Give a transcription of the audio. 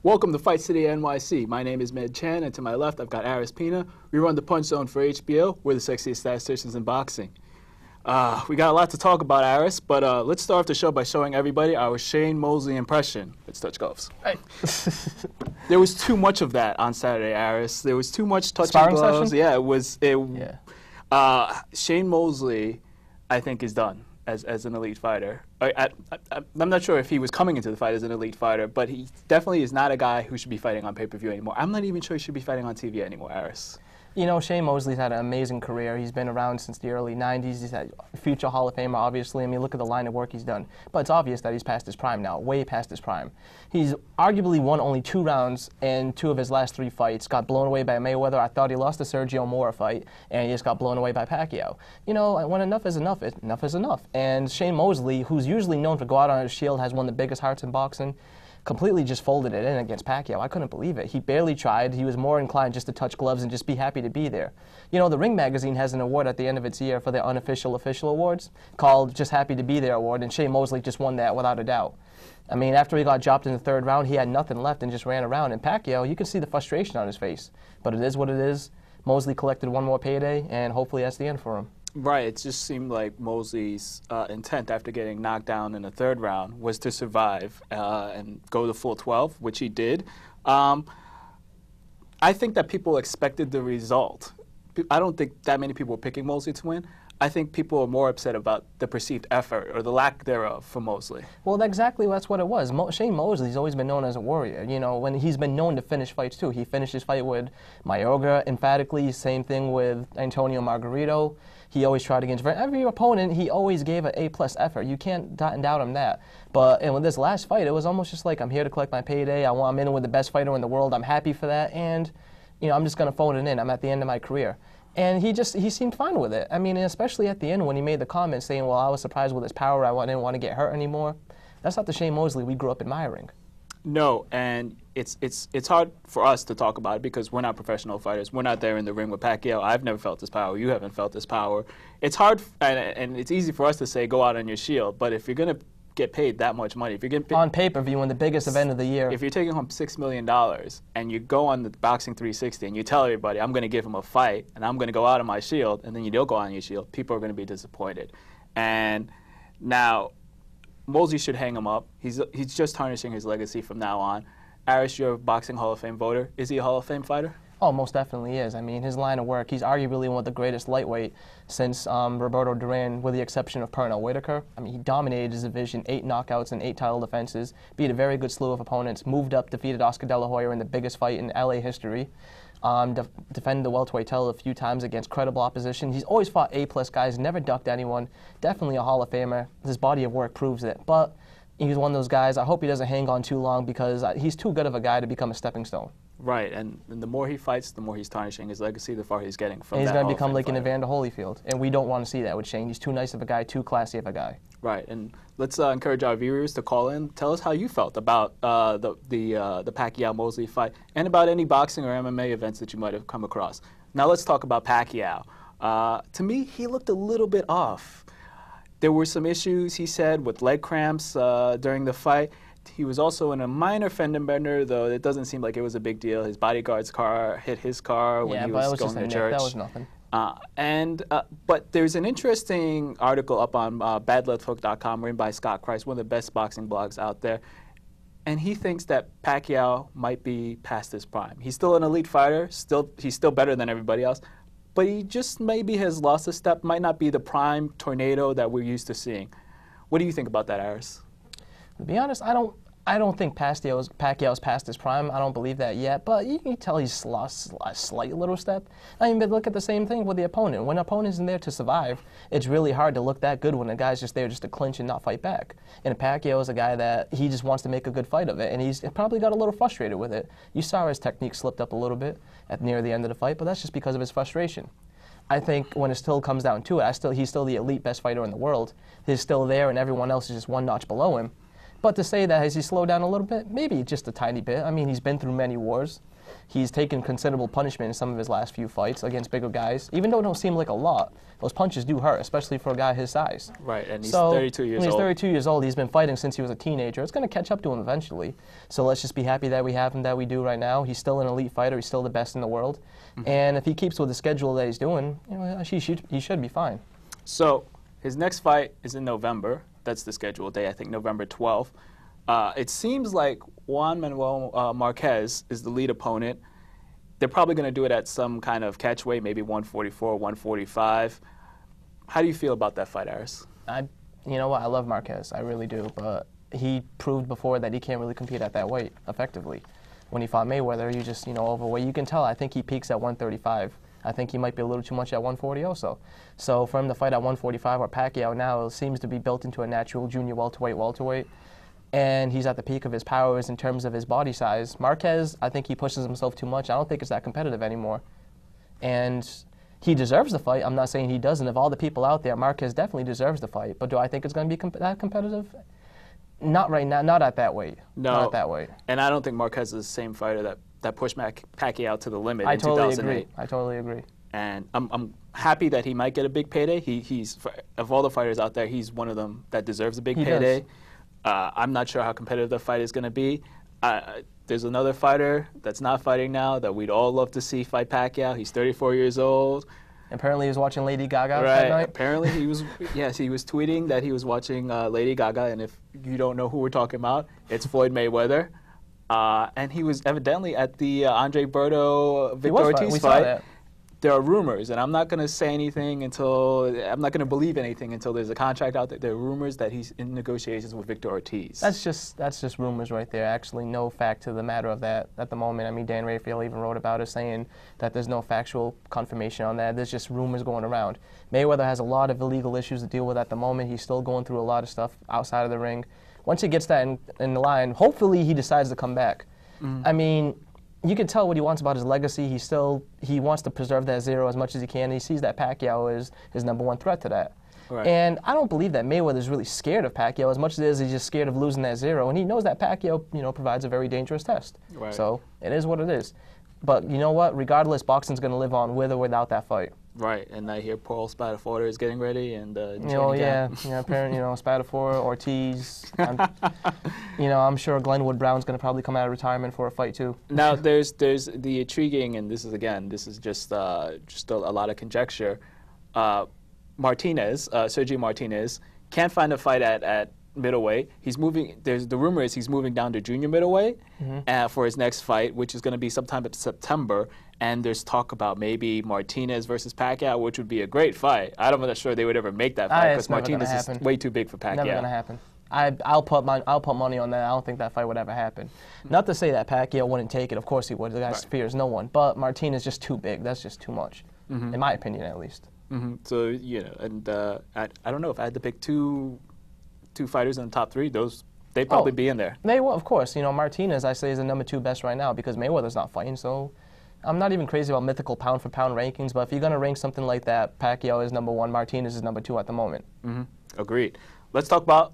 Welcome to Fight City NYC. My name is Med Chan, and to my left, I've got Aris Pina. We run the Punch Zone for HBO. We're the sexiest statisticians in boxing. We got a lot to talk about, Aris, but let's start off the show by showing everybody our Shane Mosley impression. Let's touch gloves. Hey. There was too much of that on Saturday, Aris. There was too much touching Sparring gloves. session? Yeah, it was. Yeah. Shane Mosley, I think, is done as an elite fighter. I'm not sure if he was coming into the fight as an elite fighter, but he definitely is not a guy who should be fighting on pay-per-view anymore. I'm not even sure he should be fighting on TV anymore, Aris. You know, Shane Mosley's had an amazing career. He's been around since the early 90s. He's a future Hall of Famer, obviously. I mean, look at the line of work he's done. But it's obvious that he's past his prime now, way past his prime. He's arguably won only 2 rounds in 2 of his last 3 fights. Got blown away by Mayweather. I thought he lost the Sergio Mora fight, and he just got blown away by Pacquiao. You know, when enough is enough, enough is enough. And Shane Mosley, who's usually known for go out on his shield, has one of the biggest hearts in boxing, completely just folded it in against Pacquiao. I couldn't believe it. He barely tried. He was more inclined just to touch gloves and just be happy to be there. You know, the Ring magazine has an award at the end of its year for their unofficial official awards called Just Happy to Be There Award, and Shane Mosley just won that without a doubt. I mean, after he got dropped in the 3rd round, he had nothing left and just ran around. And Pacquiao, you can see the frustration on his face. But it is what it is. Mosley collected one more payday, and hopefully that's the end for him. Right, it just seemed like Mosley's intent after getting knocked down in the 3rd round was to survive and go the full 12, which he did. I think that people expected the result. I don't think that many people were picking Mosley to win. I think people are more upset about the perceived effort or the lack thereof for Mosley. Well, that's what it was. Shane Mosley's always been known as a warrior. You know, when he's been known to finish fights too. He finished his fight with Mayorga emphatically. Same thing with Antonio Margarito. He always tried against every opponent. He always gave an A+ effort. You can't doubt him that. And with this last fight, it was almost just like, I'm here to collect my payday. I'm in with the best fighter in the world. I'm happy for that, and you know, I'm just going to phone it in. I'm at the end of my career. And he seemed fine with it. I mean, especially at the end when he made the comment saying, well, I was surprised with his power. I didn't want to get hurt anymore. That's not the Shane Mosley we grew up admiring. No, and it's hard for us to talk about it because we're not professional fighters. We're not there in the ring with Pacquiao. I've never felt his power. You haven't felt his power. It's hard, and it's easy for us to say go out on your shield, but if you're going to get paid that much money, if you're getting on pay-per-view in the biggest event of the year, if you're taking home $6 million and you go on the Boxing 360 and you tell everybody I'm going to give him a fight and I'm going to go out on my shield, and then you don't go on your shield, people are going to be disappointed. And now Mosley should hang him up. He's just tarnishing his legacy from now on. Aris, you're a Boxing Hall of Fame voter. Is he a Hall of Fame fighter? Oh, most definitely is. I mean, his line of work, he's arguably one of the greatest lightweight since Roberto Duran, with the exception of Pernell Whitaker. I mean, he dominated his division, 8 knockouts and 8 title defenses, beat a very good slew of opponents, moved up, defeated Oscar De La Hoya in the biggest fight in LA history, defended the welterweight title a few times against credible opposition. He's always fought A+ guys, never ducked anyone, definitely a Hall of Famer. His body of work proves it. But he's one of those guys, I hope he doesn't hang on too long because he's too good of a guy to become a stepping stone. Right, and the more he fights, the more he's tarnishing his legacy, the farther he's getting from that. And he's going to become like an an Evander Holyfield, and we don't want to see that with Shane. He's too nice of a guy, too classy of a guy. Right, and let's encourage our viewers to call in. Tell us how you felt about the Pacquiao-Mosley fight and about any boxing or MMA events that you might have come across. Now let's talk about Pacquiao. To me, he looked a little bit off. There were some issues, he said, with leg cramps during the fight. He was also in a minor fender bender, though it doesn't seem like it was a big deal. His bodyguard's car hit his car when he was going to church. That was nothing. But there's an interesting article up on badlefthook.com written by Scott Christ, one of the best boxing blogs out there. And he thinks that Pacquiao might be past his prime. He's still an elite fighter. He's still better than everybody else. But he just maybe has lost a step, might not be the prime tornado that we're used to seeing. What do you think about that, Aris? To be honest, I don't think Pacquiao's past his prime. I don't believe that yet. But you can tell he's lost a slight little step. I mean, but look at the same thing with the opponent. When an opponent isn't there to survive, it's really hard to look that good when a guy's just there just to clinch and not fight back. And Pacquiao is a guy that he just wants to make a good fight of it, and he's probably got a little frustrated with it. You saw his technique slipped up a little bit near the end of the fight, but that's just because of his frustration. I think when it still comes down to it, he's still the elite best fighter in the world. He's still there, and everyone else is just one notch below him. But to say that, has he slowed down a little bit? Maybe just a tiny bit. I mean, he's been through many wars. He's taken considerable punishment in some of his last few fights against bigger guys. Even though it don't seem like a lot, those punches do hurt, especially for a guy his size. Right, and he's 32 years old. He's 32 years old. He's been fighting since he was a teenager. It's going to catch up to him eventually. So let's just be happy that we have him that we do right now. He's still an elite fighter. He's still the best in the world. And if he keeps with the schedule that he's doing, you know, he should be fine. So his next fight is in November. That's the scheduled day, I think, November 12th. It seems like Juan Manuel Marquez is the lead opponent. They're probably going to do it at some kind of catch weight, maybe 144, 145. How do you feel about that fight, Aris? You know what? I love Marquez. I really do. But he proved before that he can't really compete at that weight effectively. When he fought Mayweather, he just, overweight. You can tell. I think he peaks at 135. I think he might be a little too much at 140 also. So for him to fight at 145 or Pacquiao now, it seems to be built into a natural junior welterweight. And he's at the peak of his powers in terms of his body size. Marquez, I think he pushes himself too much. I don't think it's that competitive anymore. And he deserves the fight. I'm not saying he doesn't. Of all the people out there, Marquez definitely deserves the fight. But do I think it's going to be that competitive? Not right now. Not at that weight. No. Not at that weight. And I don't think Marquez is the same fighter that pushed Pacquiao to the limit in totally 2008. Agree. I totally agree. And I'm happy that he might get a big payday. He's of all the fighters out there, he's one of them that deserves a big payday. I'm not sure how competitive the fight is going to be. There's another fighter that's not fighting now that we'd all love to see fight Pacquiao. He's 34 years old. Apparently he was watching Lady Gaga that night. Apparently he was, yes, he was tweeting that he was watching Lady Gaga. And if you don't know who we're talking about, it's Floyd Mayweather. And he was evidently at the Andre Berto Victor Ortiz fight. There are rumors, and I'm not going to say anything I'm not going to believe anything until there's a contract out there. There are rumors that he's in negotiations with Victor Ortiz. That's just rumors right there. Actually, no fact to the matter of that at the moment. I mean, Dan Rafael even wrote about it, saying that there's no factual confirmation on that. There's just rumors going around. Mayweather has a lot of illegal issues to deal with at the moment. He's still going through a lot of stuff outside of the ring. Once he gets that in the line, hopefully he decides to come back. I mean, you can tell what he wants about his legacy. He wants to preserve that zero as much as he can. He sees that Pacquiao is his #1 threat to that. Right. And I don't believe that Mayweather is really scared of Pacquiao as much as he's just scared of losing that zero. And he knows that Pacquiao, provides a very dangerous test. Right. So it is what it is. But you know what? Regardless, boxing's going to live on with or without that fight. Right, and I hear Paul Spadafore is getting ready, and apparently, Spadafore, Ortiz. I'm sure Glenwood Brown's going to probably come out of retirement for a fight too. Now, there's the intriguing, and this is just a lot of conjecture. Sergio Martinez can't find a fight at middleweight. He's moving. The rumor is he's moving down to junior middleweight for his next fight, which is going to be sometime in September. And there's talk about maybe Martinez versus Pacquiao, which would be a great fight. I'm not sure they would ever make that fight because Martinez is way too big for Pacquiao. Never going to happen. I'll put money on that. I don't think that fight would ever happen. Not to say that Pacquiao wouldn't take it. Of course he would. The guy fears no one. But Martinez is just too big. That's just too much, in my opinion, at least. So I don't know if I had to pick two fighters in the top three. They'd probably be in there. They will, of course. Martinez, I say, is the #2 best right now because Mayweather's not fighting. So I'm not even crazy about mythical pound-for-pound rankings, but if you're going to rank something like that, Pacquiao is #1, Martinez is #2 at the moment. Agreed. Let's talk about